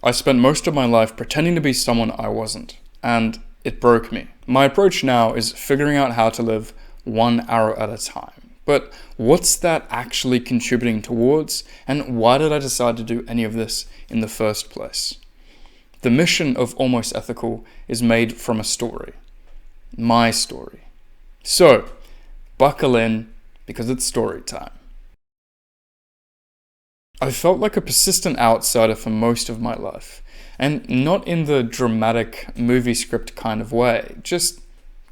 I spent most of my life pretending to be someone I wasn't, and it broke me. My approach now is figuring out how to live 1 hour at a time. But what's that actually contributing towards, and why did I decide to do any of this in the first place? The mission of Almost Ethical is made from a story. My story. So, buckle in, because it's story time. I felt like a persistent outsider for most of my life, and not in the dramatic movie script kind of way, just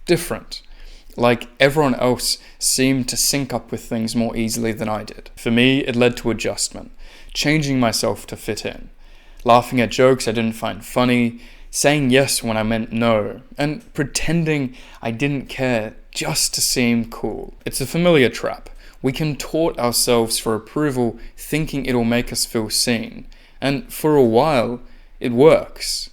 different. Like everyone else seemed to sync up with things more easily than I did. For me, it led to adjustment, changing myself to fit in, laughing at jokes I didn't find funny, saying yes when I meant no, and pretending I didn't care just to seem cool. It's a familiar trap. We contort ourselves for approval, thinking it'll make us feel seen. And for a while, it works.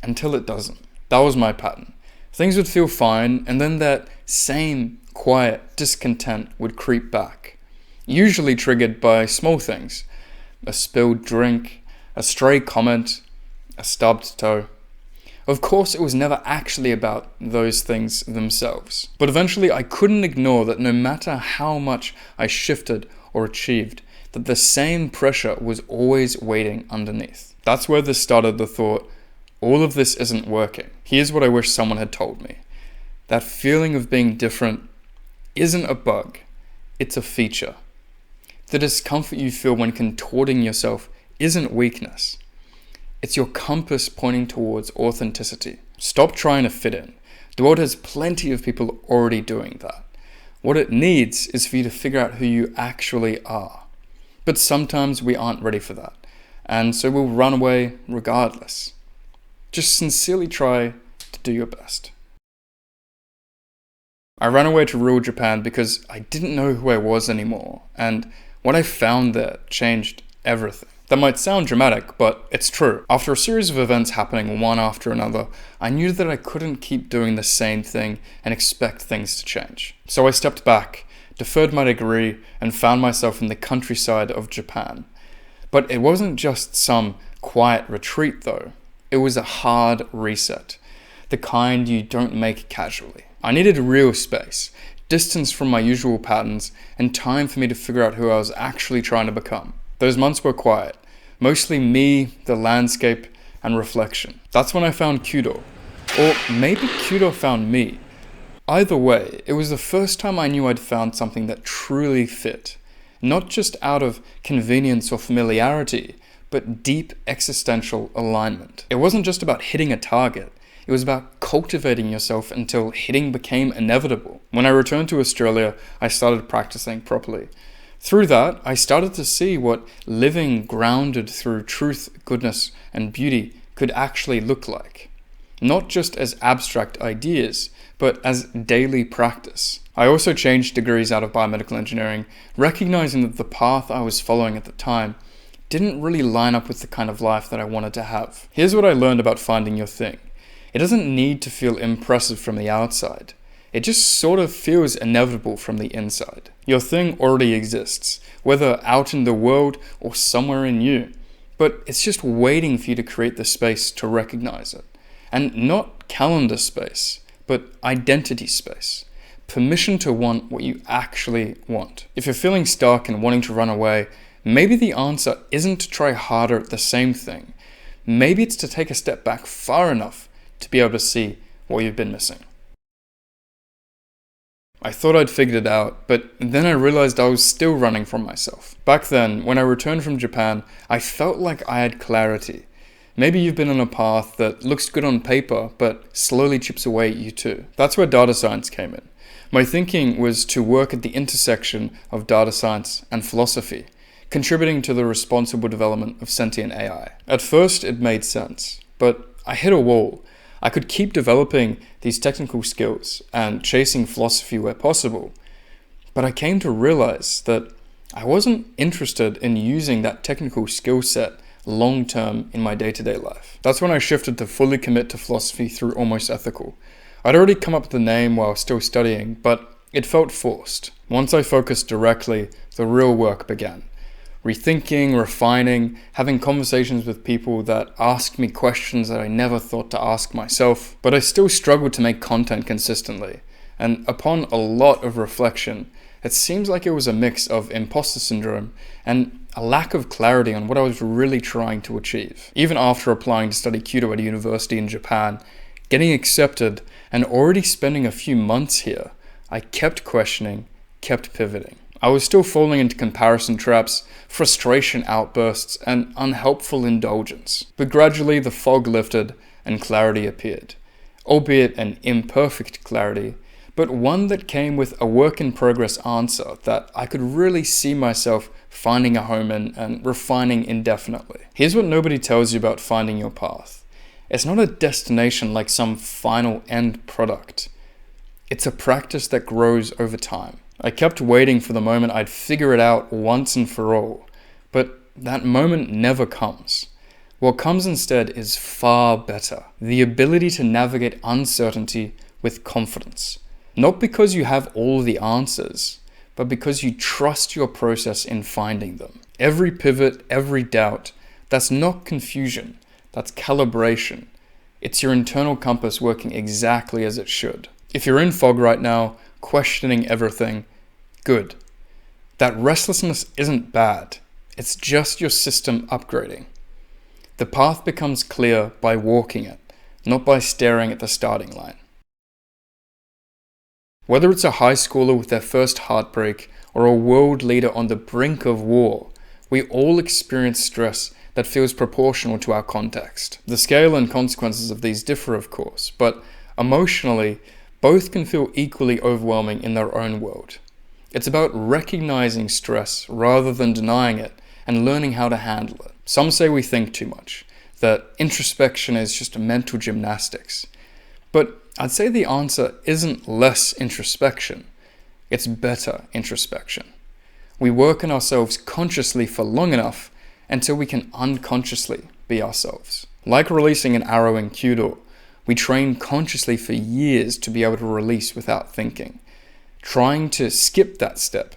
Until it doesn't. That was my pattern. Things would feel fine, and then that same quiet discontent would creep back. Usually triggered by small things. A spilled drink, a stray comment, a stubbed toe. Of course, it was never actually about those things themselves. But eventually I couldn't ignore that no matter how much I shifted or achieved, that the same pressure was always waiting underneath. That's where this started the thought, all of this isn't working. Here's what I wish someone had told me. That feeling of being different isn't a bug, it's a feature. The discomfort you feel when contorting yourself isn't weakness. It's your compass pointing towards authenticity. Stop trying to fit in. The world has plenty of people already doing that. What it needs is for you to figure out who you actually are. But sometimes we aren't ready for that, and so we'll run away regardless. Just sincerely try to do your best. I ran away to rural Japan because I didn't know who I was anymore, and what I found there changed everything. That might sound dramatic, but it's true. After a series of events happening one after another, I knew that I couldn't keep doing the same thing and expect things to change. So I stepped back, deferred my degree, and found myself in the countryside of Japan. But it wasn't just some quiet retreat though. It was a hard reset. The kind you don't make casually. I needed real space, distance from my usual patterns, and time for me to figure out who I was actually trying to become. Those months were quiet, mostly me, the landscape, and reflection. That's when I found Kudo. Or maybe Kudo found me. Either way, it was the first time I knew I'd found something that truly fit. Not just out of convenience or familiarity, but deep existential alignment. It wasn't just about hitting a target. It was about cultivating yourself until hitting became inevitable. When I returned to Australia, I started practicing properly. Through that, I started to see what living grounded through truth, goodness, and beauty could actually look like. Not just as abstract ideas, but as daily practice. I also changed degrees out of biomedical engineering, recognizing that the path I was following at the time didn't really line up with the kind of life that I wanted to have. Here's what I learned about finding your thing. It doesn't need to feel impressive from the outside. It just sort of feels inevitable from the inside. Your thing already exists, whether out in the world or somewhere in you, but it's just waiting for you to create the space to recognize it. And not calendar space, but identity space. Permission to want what you actually want. If you're feeling stuck and wanting to run away, maybe the answer isn't to try harder at the same thing. Maybe it's to take a step back far enough to be able to see what you've been missing. I thought I'd figured it out, but then I realized I was still running from myself. Back then, when I returned from Japan, I felt like I had clarity. Maybe you've been on a path that looks good on paper, but slowly chips away at you too. That's where data science came in. My thinking was to work at the intersection of data science and philosophy, contributing to the responsible development of sentient AI. At first, it made sense, but I hit a wall. I could keep developing these technical skills and chasing philosophy where possible, but I came to realize that I wasn't interested in using that technical skill set long-term in my day-to-day life. That's when I shifted to fully commit to philosophy through Almost Ethical. I'd already come up with the name while still studying, but it felt forced. Once I focused directly, the real work began. rethinking, refining, having conversations with people that asked me questions that I never thought to ask myself. But I still struggled to make content consistently. And upon a lot of reflection, it seems like it was a mix of imposter syndrome and a lack of clarity on what I was really trying to achieve. Even after applying to study Kyudo at a university in Japan, getting accepted, and already spending a few months here, I kept questioning, kept pivoting. I was still falling into comparison traps, frustration outbursts, and unhelpful indulgence. But gradually the fog lifted and clarity appeared, albeit an imperfect clarity, but one that came with a work-in-progress answer that I could really see myself finding a home in and refining indefinitely. Here's what nobody tells you about finding your path. It's not a destination like some final end product. It's a practice that grows over time. I kept waiting for the moment I'd figure it out once and for all, but that moment never comes. What comes instead is far better. The ability to navigate uncertainty with confidence. Not because you have all the answers, but because you trust your process in finding them. Every pivot, every doubt, that's not confusion, that's calibration. It's your internal compass working exactly as it should. If you're in fog right now, questioning everything, good. That restlessness isn't bad. It's just your system upgrading. The path becomes clear by walking it, not by staring at the starting line. Whether it's a high schooler with their first heartbreak or a world leader on the brink of war, we all experience stress that feels proportional to our context. The scale and consequences of these differ, of course, but emotionally, both can feel equally overwhelming in their own world. It's about recognizing stress rather than denying it and learning how to handle it. Some say we think too much, that introspection is just mental gymnastics. But I'd say the answer isn't less introspection, it's better introspection. We work on ourselves consciously for long enough until we can unconsciously be ourselves. Like releasing an arrow in Kyudo, we train consciously for years to be able to release without thinking. Trying to skip that step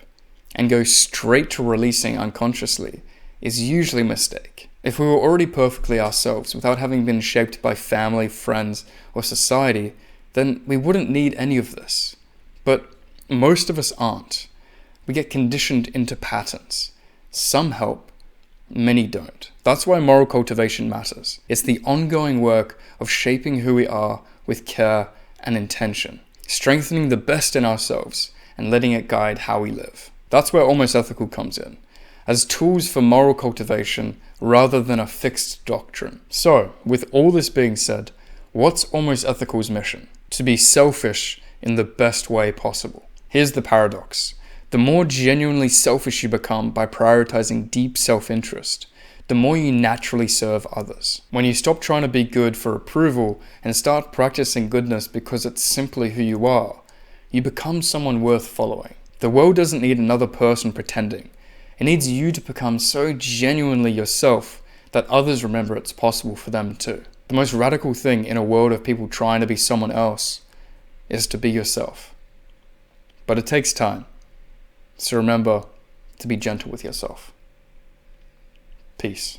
and go straight to releasing unconsciously is usually a mistake. If we were already perfectly ourselves without having been shaped by family, friends, or society, then we wouldn't need any of this. But most of us aren't. We get conditioned into patterns. Some help, many don't. That's why moral cultivation matters. It's the ongoing work of shaping who we are with care and intention, strengthening the best in ourselves and letting it guide how we live. That's where Almost Ethical comes in, as tools for moral cultivation rather than a fixed doctrine. So, with all this being said, what's Almost Ethical's mission? To be selfish in the best way possible. Here's the paradox. The more genuinely selfish you become by prioritizing deep self-interest, the more you naturally serve others. When you stop trying to be good for approval and start practicing goodness because it's simply who you are, you become someone worth following. The world doesn't need another person pretending. It needs you to become so genuinely yourself that others remember it's possible for them too. The most radical thing in a world of people trying to be someone else is to be yourself. But it takes time. So remember to be gentle with yourself. Peace.